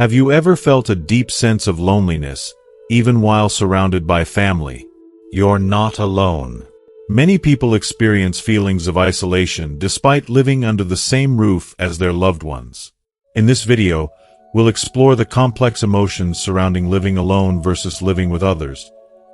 Have you ever felt a deep sense of loneliness, even while surrounded by family? You're not alone. Many people experience feelings of isolation despite living under the same roof as their loved ones. In this video, we'll explore the complex emotions surrounding living alone versus living with others,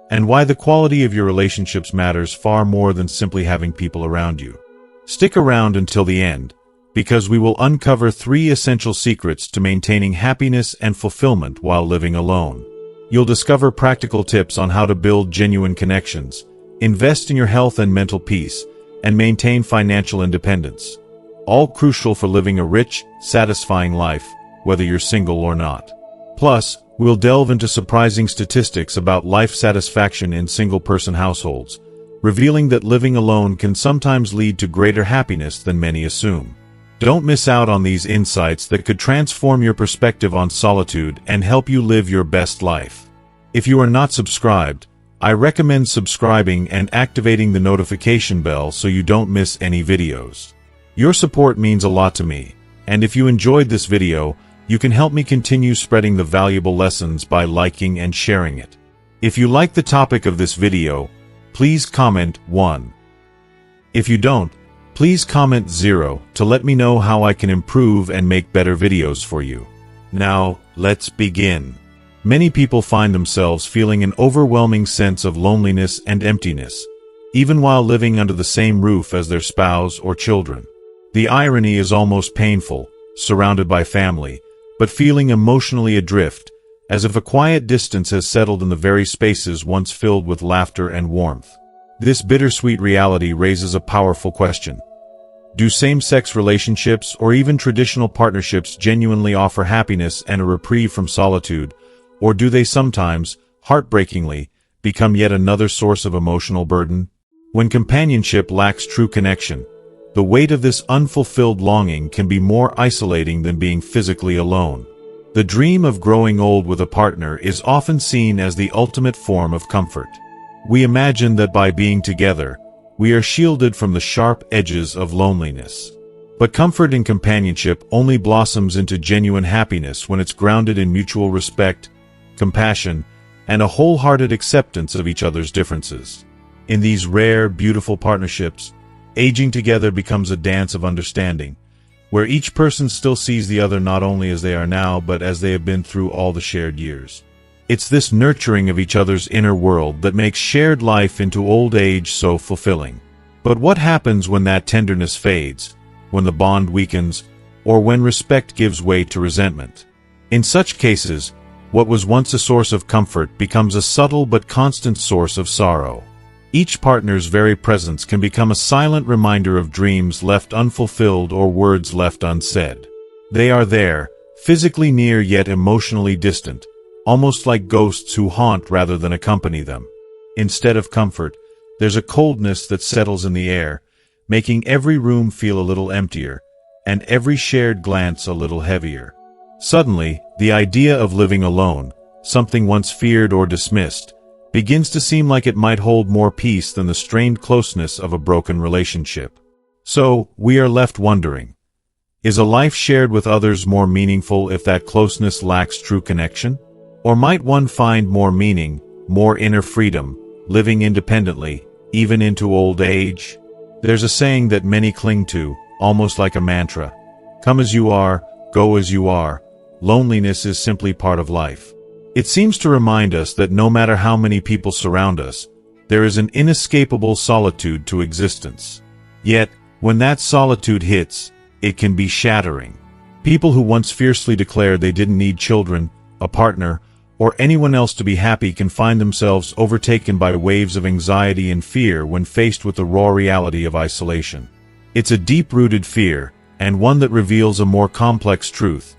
and why the quality of your relationships matters far more than simply having people around you. Stick around until the end, because we will uncover 3 essential secrets to maintaining happiness and fulfillment while living alone. You'll discover practical tips on how to build genuine connections, invest in your health and mental peace, and maintain financial independence. All crucial for living a rich, satisfying life, whether you're single or not. Plus, we'll delve into surprising statistics about life satisfaction in single-person households, revealing that living alone can sometimes lead to greater happiness than many assume. Don't miss out on these insights that could transform your perspective on solitude and help you live your best life. If you are not subscribed, I recommend subscribing and activating the notification bell so you don't miss any videos. Your support means a lot to me, and if you enjoyed this video, you can help me continue spreading the valuable lessons by liking and sharing it. If you like the topic of this video, please comment 1. If you don't, please comment 0 to let me know how I can improve and make better videos for you. Now, let's begin. Many people find themselves feeling an overwhelming sense of loneliness and emptiness, even while living under the same roof as their spouse or children. The irony is almost painful, surrounded by family, but feeling emotionally adrift, as if a quiet distance has settled in the very spaces once filled with laughter and warmth. This bittersweet reality raises a powerful question. Do same-sex relationships or even traditional partnerships genuinely offer happiness and a reprieve from solitude, or do they sometimes, heartbreakingly, become yet another source of emotional burden? When companionship lacks true connection, the weight of this unfulfilled longing can be more isolating than being physically alone. The dream of growing old with a partner is often seen as the ultimate form of comfort. We imagine that by being together, we are shielded from the sharp edges of loneliness. But comfort in companionship only blossoms into genuine happiness when it's grounded in mutual respect, compassion, and a wholehearted acceptance of each other's differences. In these rare, beautiful partnerships, aging together becomes a dance of understanding, where each person still sees the other not only as they are now, but as they have been through all the shared years. It's this nurturing of each other's inner world that makes shared life into old age so fulfilling. But what happens when that tenderness fades, when the bond weakens, or when respect gives way to resentment? In such cases, what was once a source of comfort becomes a subtle but constant source of sorrow. Each partner's very presence can become a silent reminder of dreams left unfulfilled or words left unsaid. They are there, physically near yet emotionally distant, almost like ghosts who haunt rather than accompany them. Instead of comfort, there's a coldness that settles in the air, making every room feel a little emptier, and every shared glance a little heavier. Suddenly, the idea of living alone, something once feared or dismissed, begins to seem like it might hold more peace than the strained closeness of a broken relationship. So, we are left wondering, is a life shared with others more meaningful if that closeness lacks true connection? Or might one find more meaning, more inner freedom, living independently, even into old age? There's a saying that many cling to, almost like a mantra. Come as you are, go as you are. Loneliness is simply part of life. It seems to remind us that no matter how many people surround us, there is an inescapable solitude to existence. Yet, when that solitude hits, it can be shattering. People who once fiercely declared they didn't need children, a partner, or anyone else to be happy can find themselves overtaken by waves of anxiety and fear when faced with the raw reality of isolation. It's a deep-rooted fear, and one that reveals a more complex truth.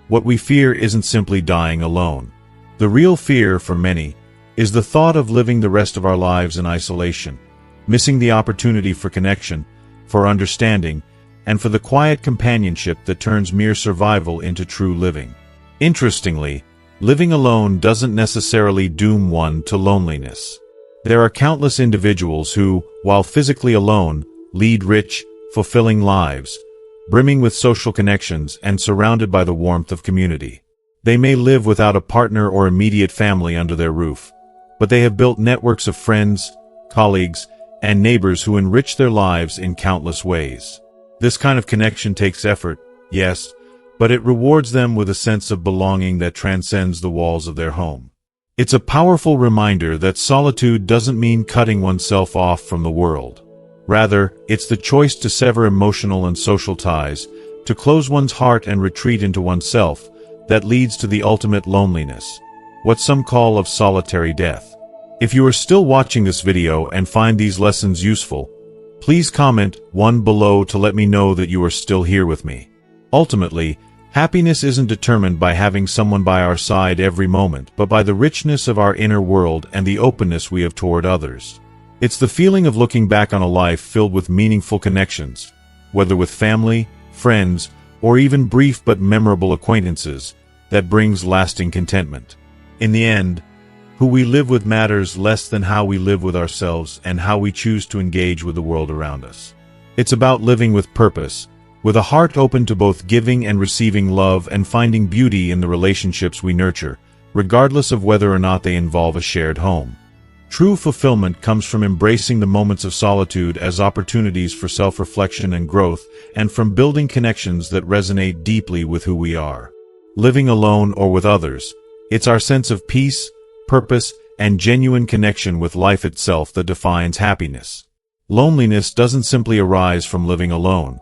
What we fear isn't simply dying alone. The real fear, for many, is the thought of living the rest of our lives in isolation, missing the opportunity for connection, for understanding, and for the quiet companionship that turns mere survival into true living. Interestingly, living alone doesn't necessarily doom one to loneliness. There are countless individuals who, while physically alone, lead rich, fulfilling lives, brimming with social connections and surrounded by the warmth of community. They may live without a partner or immediate family under their roof, but they have built networks of friends, colleagues, and neighbors who enrich their lives in countless ways. This kind of connection takes effort, yes, but it rewards them with a sense of belonging that transcends the walls of their home. It's a powerful reminder that solitude doesn't mean cutting oneself off from the world. Rather, it's the choice to sever emotional and social ties, to close one's heart and retreat into oneself, that leads to the ultimate loneliness, what some call of solitary death. If you are still watching this video and find these lessons useful, please comment 1 below to let me know that you are still here with me. Ultimately, happiness isn't determined by having someone by our side every moment, but by the richness of our inner world and the openness we have toward others. It's the feeling of looking back on a life filled with meaningful connections, whether with family, friends, or even brief but memorable acquaintances, that brings lasting contentment. In the end, who we live with matters less than how we live with ourselves and how we choose to engage with the world around us. It's about living with purpose, with a heart open to both giving and receiving love and finding beauty in the relationships we nurture, regardless of whether or not they involve a shared home. True fulfillment comes from embracing the moments of solitude as opportunities for self-reflection and growth, and from building connections that resonate deeply with who we are. Living alone or with others, it's our sense of peace, purpose, and genuine connection with life itself that defines happiness. Loneliness doesn't simply arise from living alone.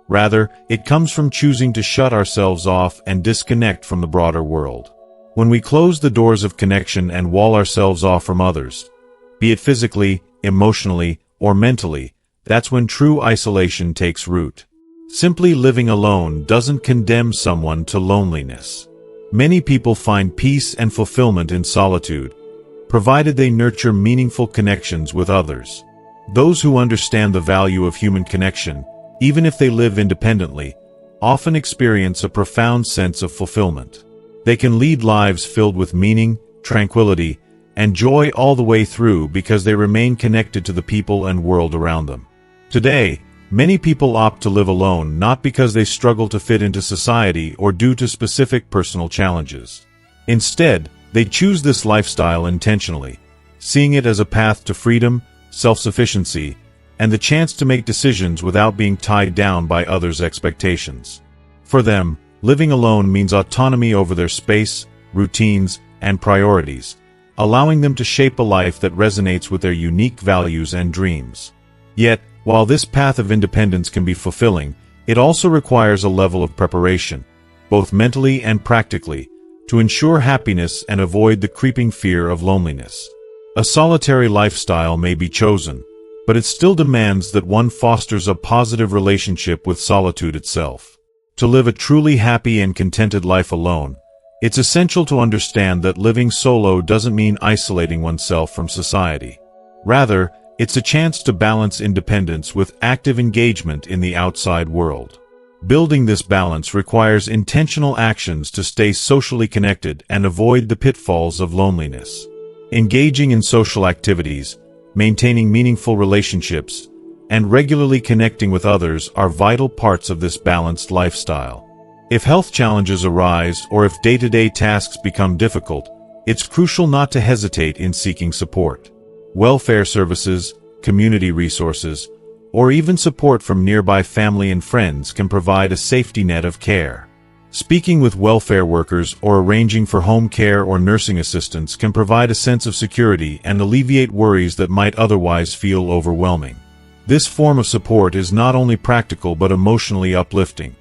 Rather, it comes from choosing to shut ourselves off and disconnect from the broader world. When we close the doors of connection and wall ourselves off from others, be it physically, emotionally, or mentally, that's when true isolation takes root. Simply living alone doesn't condemn someone to loneliness. Many people find peace and fulfillment in solitude, provided they nurture meaningful connections with others. Those who understand the value of human connection, even if they live independently, often experience a profound sense of fulfillment. They can lead lives filled with meaning, tranquility, and joy all the way through because they remain connected to the people and world around them. Today, many people opt to live alone not because they struggle to fit into society or due to specific personal challenges. Instead, they choose this lifestyle intentionally, seeing it as a path to freedom, self-sufficiency, and the chance to make decisions without being tied down by others' expectations. For them, living alone means autonomy over their space, routines, and priorities, allowing them to shape a life that resonates with their unique values and dreams. Yet, while this path of independence can be fulfilling, it also requires a level of preparation, both mentally and practically, to ensure happiness and avoid the creeping fear of loneliness. A solitary lifestyle may be chosen, but it still demands that one fosters a positive relationship with solitude itself. To live a truly happy and contented life alone, it's essential to understand that living solo doesn't mean isolating oneself from society. Rather, it's a chance to balance independence with active engagement in the outside world. Building this balance requires intentional actions to stay socially connected and avoid the pitfalls of loneliness. Engaging in social activities, maintaining meaningful relationships, and regularly connecting with others are vital parts of this balanced lifestyle. If health challenges arise or if day-to-day tasks become difficult, it's crucial not to hesitate in seeking support. Welfare services, community resources, or even support from nearby family and friends can provide a safety net of care. Speaking with welfare workers or arranging for home care or nursing assistance can provide a sense of security and alleviate worries that might otherwise feel overwhelming. This form of support is not only practical but emotionally uplifting.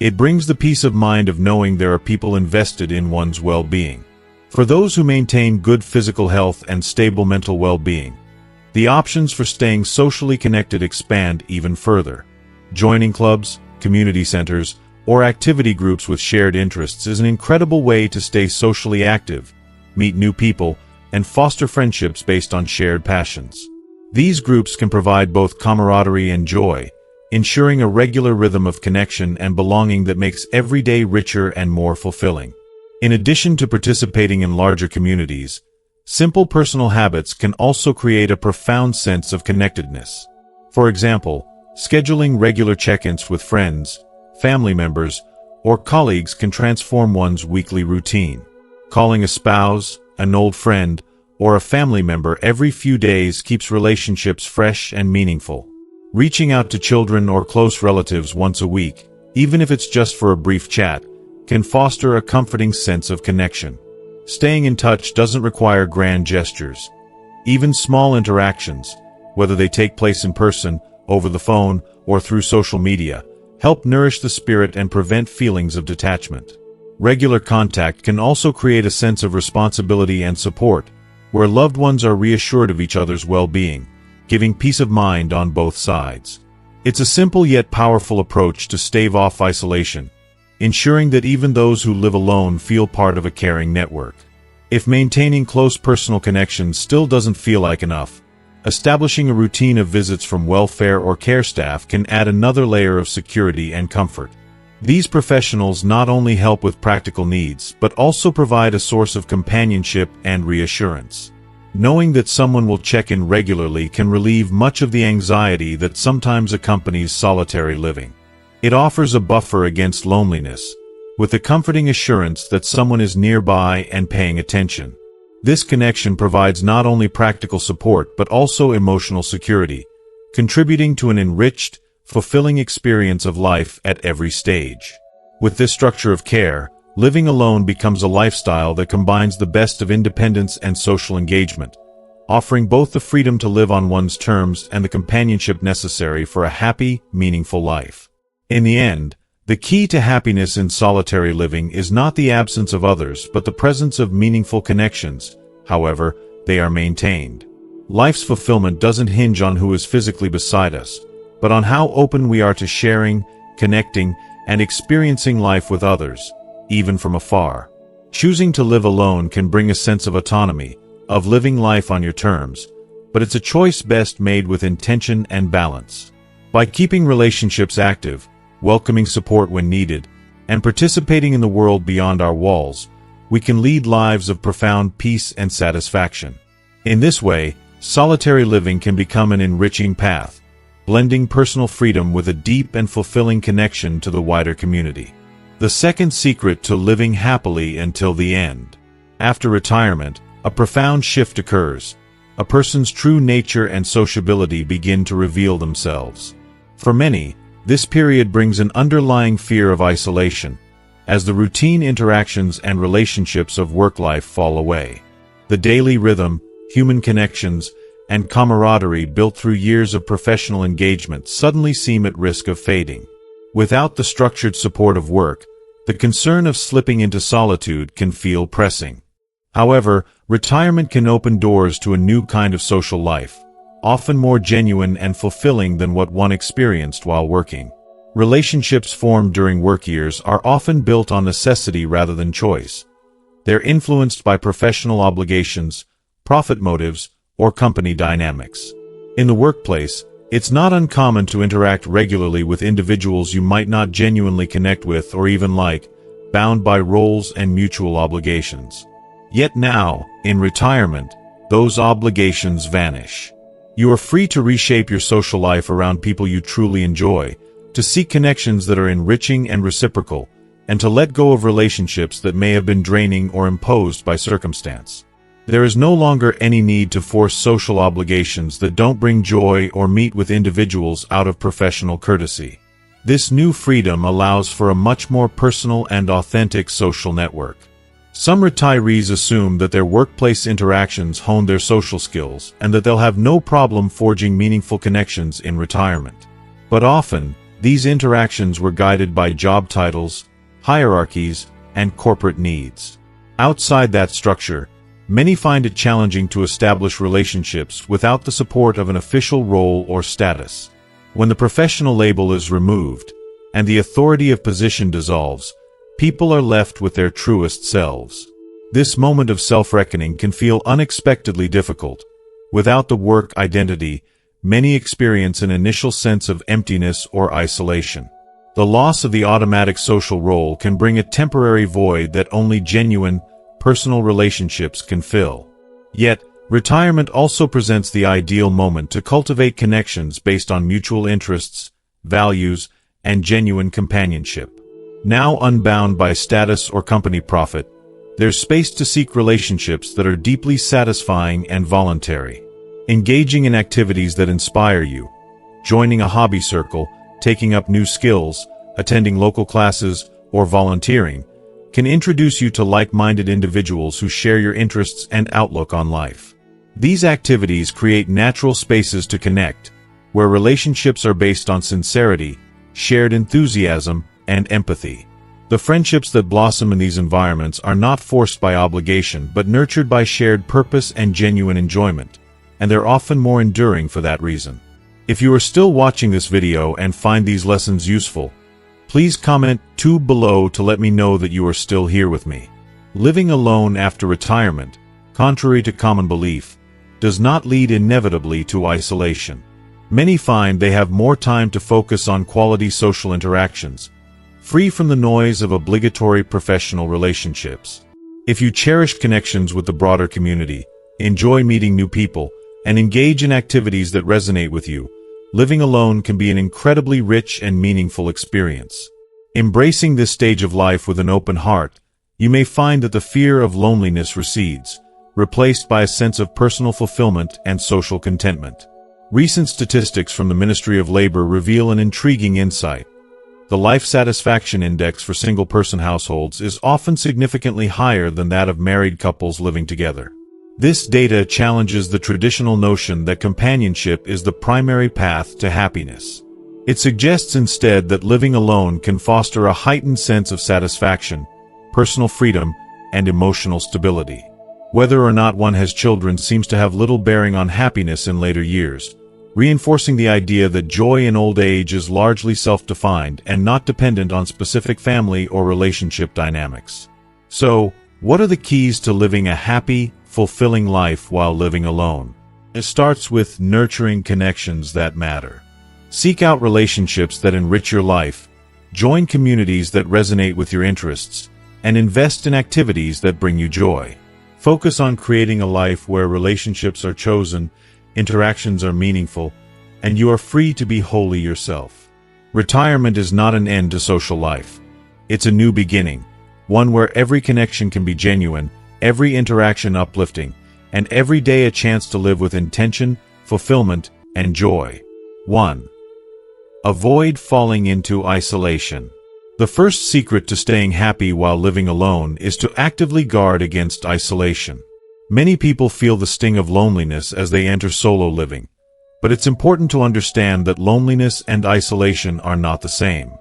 It brings the peace of mind of knowing there are people invested in one's well-being. For those who maintain good physical health and stable mental well-being, the options for staying socially connected expand even further. Joining clubs, community centers, or activity groups with shared interests is an incredible way to stay socially active, meet new people, and foster friendships based on shared passions. These groups can provide both camaraderie and joy, ensuring a regular rhythm of connection and belonging that makes every day richer and more fulfilling. In addition to participating in larger communities, simple personal habits can also create a profound sense of connectedness. For example, scheduling regular check-ins with friends, family members, or colleagues can transform one's weekly routine. Calling a spouse, an old friend, or a family member every few days keeps relationships fresh and meaningful. Reaching out to children or close relatives once a week, even if it's just for a brief chat, can foster a comforting sense of connection. Staying in touch doesn't require grand gestures. Even small interactions, whether they take place in person, over the phone, or through social media, help nourish the spirit and prevent feelings of detachment. Regular contact can also create a sense of responsibility and support, where loved ones are reassured of each other's well-being, giving peace of mind on both sides. It's a simple yet powerful approach to stave off isolation, ensuring that even those who live alone feel part of a caring network. If maintaining close personal connections still doesn't feel like enough, establishing a routine of visits from welfare or care staff can add another layer of security and comfort. These professionals not only help with practical needs, but also provide a source of companionship and reassurance. Knowing that someone will check in regularly can relieve much of the anxiety that sometimes accompanies solitary living. It offers a buffer against loneliness, with the comforting assurance that someone is nearby and paying attention. This connection provides not only practical support but also emotional security, contributing to an enriched, fulfilling experience of life at every stage. With this structure of care, living alone becomes a lifestyle that combines the best of independence and social engagement, offering both the freedom to live on one's terms and the companionship necessary for a happy, meaningful life. In the end, the key to happiness in solitary living is not the absence of others but the presence of meaningful connections, however they are maintained. Life's fulfillment doesn't hinge on who is physically beside us, but on how open we are to sharing, connecting, and experiencing life with others, even from afar. Choosing to live alone can bring a sense of autonomy, of living life on your terms, but it's a choice best made with intention and balance. By keeping relationships active, welcoming support when needed, and participating in the world beyond our walls, we can lead lives of profound peace and satisfaction. In this way, solitary living can become an enriching path, blending personal freedom with a deep and fulfilling connection to the wider community. The second secret to living happily until the end. After retirement, a profound shift occurs. A person's true nature and sociability begin to reveal themselves. For many, this period brings an underlying fear of isolation, as the routine interactions and relationships of work life fall away. The daily rhythm, human connections, and camaraderie built through years of professional engagement suddenly seem at risk of fading. Without the structured support of work, the concern of slipping into solitude can feel pressing. However, retirement can open doors to a new kind of social life, often more genuine and fulfilling than what one experienced while working. Relationships formed during work years are often built on necessity rather than choice. They're influenced by professional obligations, profit motives, or company dynamics. In the workplace, it's not uncommon to interact regularly with individuals you might not genuinely connect with or even like, bound by roles and mutual obligations. Yet now, in retirement, those obligations vanish. You are free to reshape your social life around people you truly enjoy, to seek connections that are enriching and reciprocal, and to let go of relationships that may have been draining or imposed by circumstance. There is no longer any need to force social obligations that don't bring joy or meet with individuals out of professional courtesy. This new freedom allows for a much more personal and authentic social network. Some retirees assume that their workplace interactions hone their social skills and that they'll have no problem forging meaningful connections in retirement. But often, these interactions were guided by job titles, hierarchies, and corporate needs. Outside that structure, many find it challenging to establish relationships without the support of an official role or status. When the professional label is removed, and the authority of position dissolves, people are left with their truest selves. This moment of self-reckoning can feel unexpectedly difficult. Without the work identity, many experience an initial sense of emptiness or isolation. The loss of the automatic social role can bring a temporary void that only genuine, personal relationships can fill. Yet, retirement also presents the ideal moment to cultivate connections based on mutual interests, values, and genuine companionship. Now unbound by status or company profit, there's space to seek relationships that are deeply satisfying and voluntary. Engaging in activities that inspire you, joining a hobby circle, taking up new skills, attending local classes, or volunteering, can introduce you to like-minded individuals who share your interests and outlook on life. These activities create natural spaces to connect, where relationships are based on sincerity, shared enthusiasm, and empathy. The friendships that blossom in these environments are not forced by obligation but nurtured by shared purpose and genuine enjoyment, and they're often more enduring for that reason. If you are still watching this video and find these lessons useful, please comment 2 below to let me know that you are still here with me. Living alone after retirement, contrary to common belief, does not lead inevitably to isolation. Many find they have more time to focus on quality social interactions, free from the noise of obligatory professional relationships. If you cherish connections with the broader community, enjoy meeting new people, and engage in activities that resonate with you, living alone can be an incredibly rich and meaningful experience. Embracing this stage of life with an open heart, you may find that the fear of loneliness recedes, replaced by a sense of personal fulfillment and social contentment. Recent statistics from the Ministry of Labor reveal an intriguing insight. The life satisfaction index for single-person households is often significantly higher than that of married couples living together. This data challenges the traditional notion that companionship is the primary path to happiness. It suggests instead that living alone can foster a heightened sense of satisfaction, personal freedom, and emotional stability. Whether or not one has children seems to have little bearing on happiness in later years, reinforcing the idea that joy in old age is largely self-defined and not dependent on specific family or relationship dynamics. So, what are the keys to living a happy, fulfilling life while living alone? It starts with nurturing connections that matter. Seek out relationships that enrich your life, join communities that resonate with your interests, and invest in activities that bring you joy. Focus on creating a life where relationships are chosen, interactions are meaningful, and you are free to be wholly yourself. Retirement is not an end to social life. It's a new beginning, one where every connection can be genuine, every interaction uplifting, and every day a chance to live with intention, fulfillment, and joy. 1. Avoid falling into isolation. The first secret to staying happy while living alone is to actively guard against isolation. Many people feel the sting of loneliness as they enter solo living, but it's important to understand that loneliness and isolation are not the same.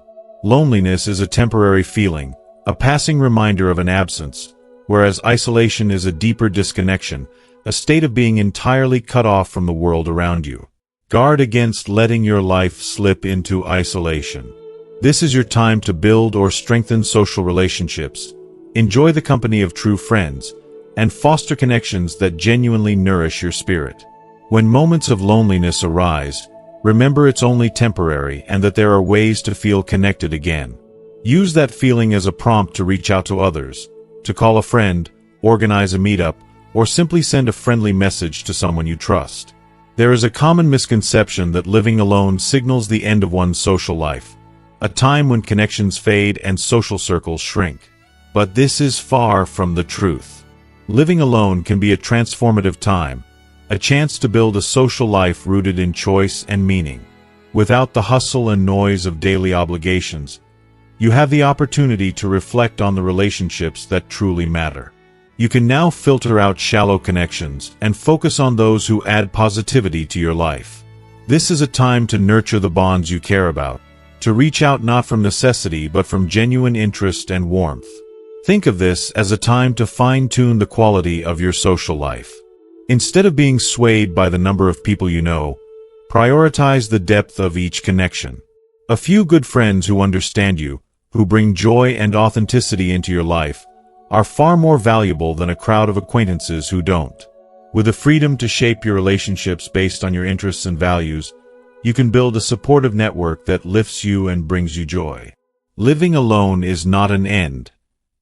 Loneliness is a temporary feeling, a passing reminder of an absence, whereas isolation is a deeper disconnection, a state of being entirely cut off from the world around you. Guard against letting your life slip into isolation. This is your time to build or strengthen social relationships, enjoy the company of true friends, and foster connections that genuinely nourish your spirit. When moments of loneliness arise, remember it's only temporary and that there are ways to feel connected again. Use that feeling as a prompt to reach out to others, to call a friend, organize a meetup, or simply send a friendly message to someone you trust. There is a common misconception that living alone signals the end of one's social life, a time when connections fade and social circles shrink. But this is far from the truth. Living alone can be a transformative time, a chance to build a social life rooted in choice and meaning. Without the hustle and noise of daily obligations, you have the opportunity to reflect on the relationships that truly matter. You can now filter out shallow connections and focus on those who add positivity to your life. This is a time to nurture the bonds you care about, to reach out not from necessity but from genuine interest and warmth. Think of this as a time to fine-tune the quality of your social life. Instead of being swayed by the number of people you know, prioritize the depth of each connection. A few good friends who understand you, who bring joy and authenticity into your life, are far more valuable than a crowd of acquaintances who don't. With the freedom to shape your relationships based on your interests and values, you can build a supportive network that lifts you and brings you joy. Living alone is not an end.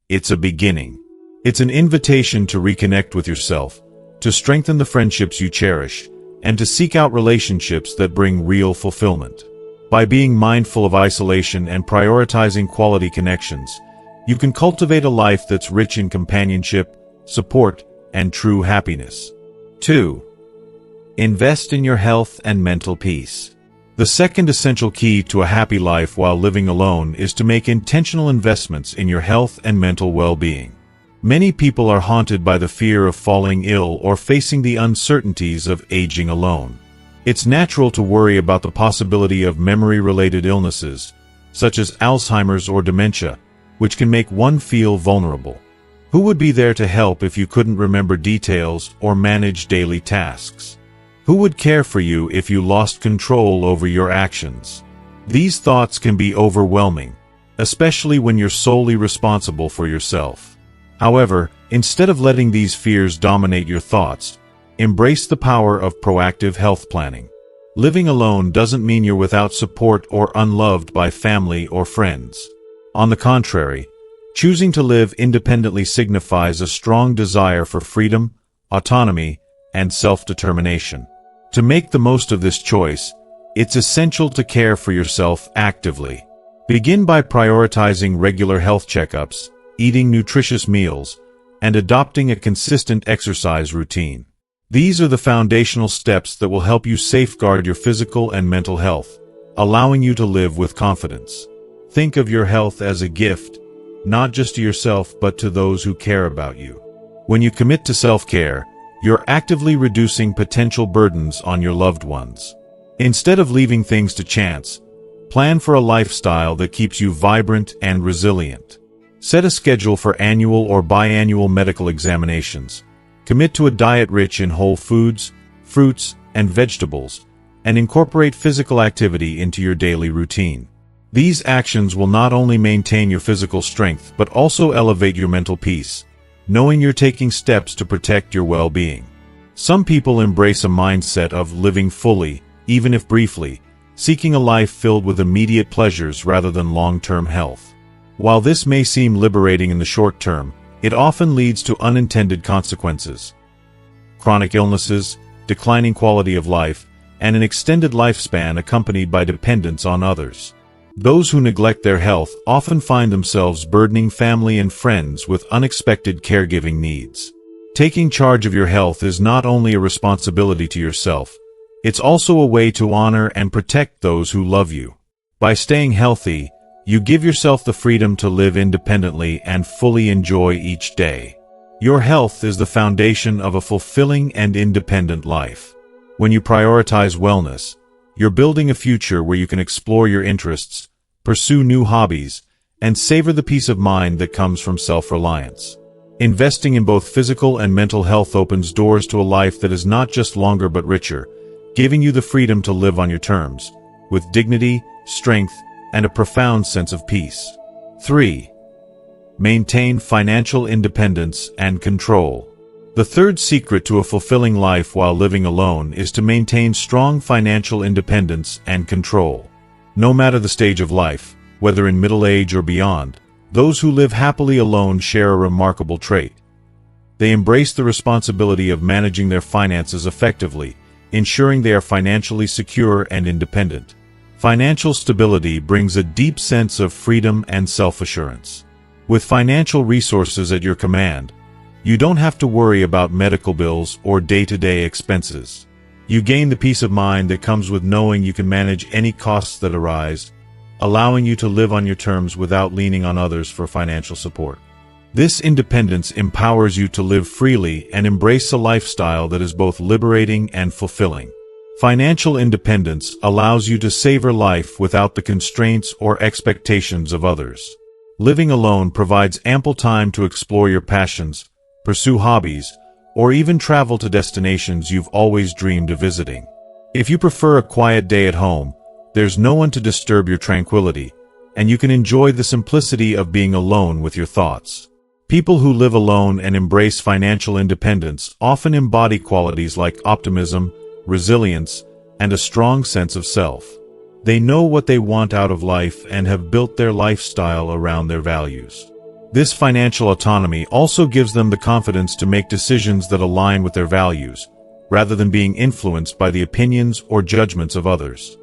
It's a beginning. It's an invitation to reconnect with yourself, to strengthen the friendships you cherish, and to seek out relationships that bring real fulfillment. By being mindful of isolation and prioritizing quality connections, you can cultivate a life that's rich in companionship, support, and true happiness. 2. Invest in your health and mental peace. The second essential key to a happy life while living alone is to make intentional investments in your health and mental well-being. Many people are haunted by the fear of falling ill or facing the uncertainties of aging alone. It's natural to worry about the possibility of memory-related illnesses, such as Alzheimer's or dementia, which can make one feel vulnerable. Who would be there to help if you couldn't remember details or manage daily tasks? Who would care for you if you lost control over your actions? These thoughts can be overwhelming, especially when you're solely responsible for yourself. However, instead of letting these fears dominate your thoughts, embrace the power of proactive health planning. Living alone doesn't mean you're without support or unloved by family or friends. On the contrary, choosing to live independently signifies a strong desire for freedom, autonomy, and self-determination. To make the most of this choice, it's essential to care for yourself actively. Begin by prioritizing regular health checkups, eating nutritious meals, and adopting a consistent exercise routine. These are the foundational steps that will help you safeguard your physical and mental health, allowing you to live with confidence. Think of your health as a gift, not just to yourself but to those who care about you. When you commit to self-care, you're actively reducing potential burdens on your loved ones. Instead of leaving things to chance, plan for a lifestyle that keeps you vibrant and resilient. Set a schedule for annual or biannual medical examinations. Commit to a diet rich in whole foods, fruits, and vegetables, and incorporate physical activity into your daily routine. These actions will not only maintain your physical strength but also elevate your mental peace, knowing you're taking steps to protect your well-being. Some people embrace a mindset of living fully, even if briefly, seeking a life filled with immediate pleasures rather than long-term health. While this may seem liberating in the short term, it often leads to unintended consequences. Chronic illnesses, declining quality of life, and an extended lifespan accompanied by dependence on others. Those who neglect their health often find themselves burdening family and friends with unexpected caregiving needs. Taking charge of your health is not only a responsibility to yourself, it's also a way to honor and protect those who love you. By staying healthy, you give yourself the freedom to live independently and fully enjoy each day. Your health is the foundation of a fulfilling and independent life. When you prioritize wellness, you're building a future where you can explore your interests, pursue new hobbies, and savor the peace of mind that comes from self-reliance. Investing in both physical and mental health opens doors to a life that is not just longer but richer, giving you the freedom to live on your terms, with dignity, strength, and a profound sense of peace. 3. Maintain financial independence and control. The third secret to a fulfilling life while living alone is to maintain strong financial independence and control. No matter the stage of life, whether in middle age or beyond, those who live happily alone share a remarkable trait. They embrace the responsibility of managing their finances effectively, ensuring they are financially secure and independent. Financial stability brings a deep sense of freedom and self-assurance. With financial resources at your command, you don't have to worry about medical bills or day-to-day expenses. You gain the peace of mind that comes with knowing you can manage any costs that arise, allowing you to live on your terms without leaning on others for financial support. This independence empowers you to live freely and embrace a lifestyle that is both liberating and fulfilling. Financial independence allows you to savor life without the constraints or expectations of others. Living alone provides ample time to explore your passions, pursue hobbies, or even travel to destinations you've always dreamed of visiting. If you prefer a quiet day at home, there's no one to disturb your tranquility, and you can enjoy the simplicity of being alone with your thoughts. People who live alone and embrace financial independence often embody qualities like optimism, resilience, and a strong sense of self. They know what they want out of life and have built their lifestyle around their values. This financial autonomy also gives them the confidence to make decisions that align with their values, rather than being influenced by the opinions or judgments of others.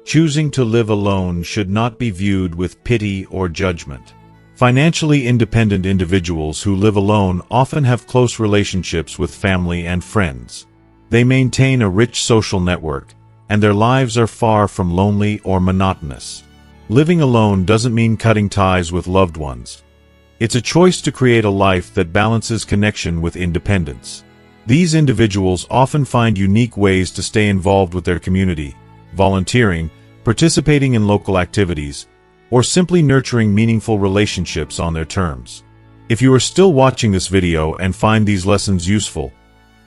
Choosing to live alone should not be viewed with pity or judgment. Financially independent individuals who live alone often have close relationships with family and friends. They maintain a rich social network, and their lives are far from lonely or monotonous. Living alone doesn't mean cutting ties with loved ones. It's a choice to create a life that balances connection with independence. These individuals often find unique ways to stay involved with their community, volunteering, participating in local activities, or simply nurturing meaningful relationships on their terms. If you are still watching this video and find these lessons useful,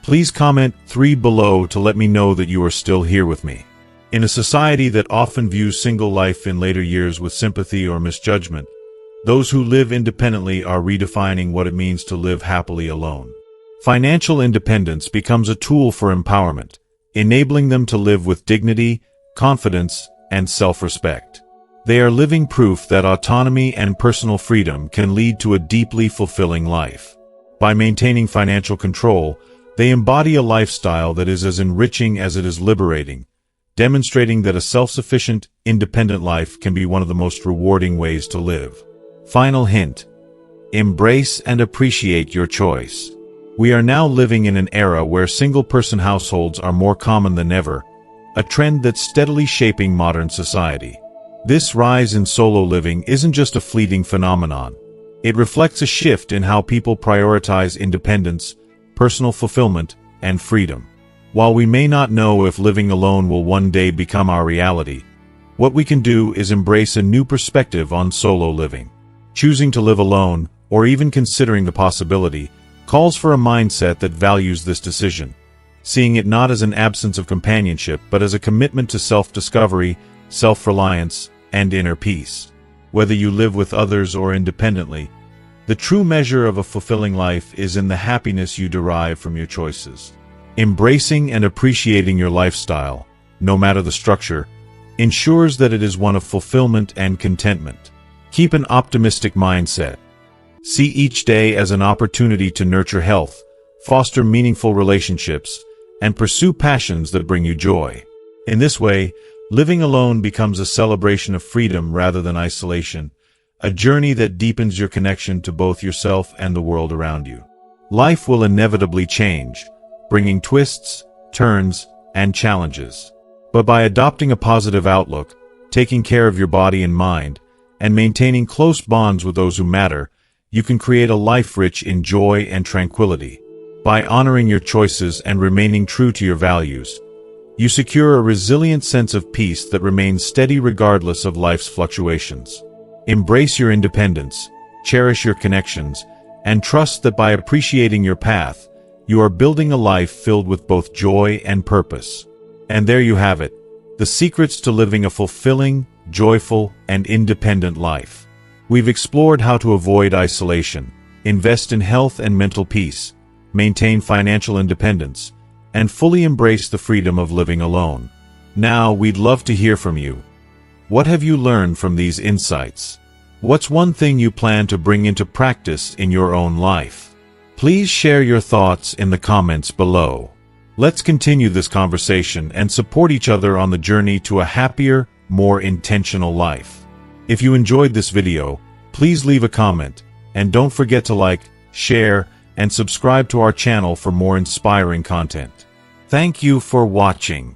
please comment 3 below to let me know that you are still here with me. In a society that often views single life in later years with sympathy or misjudgment, those who live independently are redefining what it means to live happily alone. Financial independence becomes a tool for empowerment, enabling them to live with dignity, confidence, and self-respect. They are living proof that autonomy and personal freedom can lead to a deeply fulfilling life. By maintaining financial control, they embody a lifestyle that is as enriching as it is liberating, demonstrating that a self-sufficient, independent life can be one of the most rewarding ways to live. Final hint: embrace and appreciate your choice. We are now living in an era where single-person households are more common than ever, a trend that's steadily shaping modern society. This rise in solo living isn't just a fleeting phenomenon. It reflects a shift in how people prioritize independence, personal fulfillment, and freedom. While we may not know if living alone will one day become our reality, what we can do is embrace a new perspective on solo living. Choosing to live alone, or even considering the possibility, calls for a mindset that values this decision, seeing it not as an absence of companionship but as a commitment to self-discovery, self-reliance, and inner peace. Whether you live with others or independently, the true measure of a fulfilling life is in the happiness you derive from your choices. Embracing and appreciating your lifestyle, no matter the structure, ensures that it is one of fulfillment and contentment. Keep an optimistic mindset. See each day as an opportunity to nurture health, foster meaningful relationships, and pursue passions that bring you joy. In this way, living alone becomes a celebration of freedom rather than isolation, a journey that deepens your connection to both yourself and the world around you. Life will inevitably change, bringing twists, turns, and challenges. But by adopting a positive outlook, taking care of your body and mind, and maintaining close bonds with those who matter, you can create a life rich in joy and tranquility. By honoring your choices and remaining true to your values, you secure a resilient sense of peace that remains steady regardless of life's fluctuations. Embrace your independence, cherish your connections, and trust that by appreciating your path, you are building a life filled with both joy and purpose. And there you have it, the secrets to living a fulfilling, joyful, and independent life. We've explored how to avoid isolation, invest in health and mental peace, maintain financial independence, and fully embrace the freedom of living alone. Now, we'd love to hear from you. What have you learned from these insights? What's one thing you plan to bring into practice in your own life? Please share your thoughts in the comments below. Let's continue this conversation and support each other on the journey to a happier, more intentional life. If you enjoyed this video, please leave a comment, and don't forget to like, share, and subscribe to our channel for more inspiring content. Thank you for watching.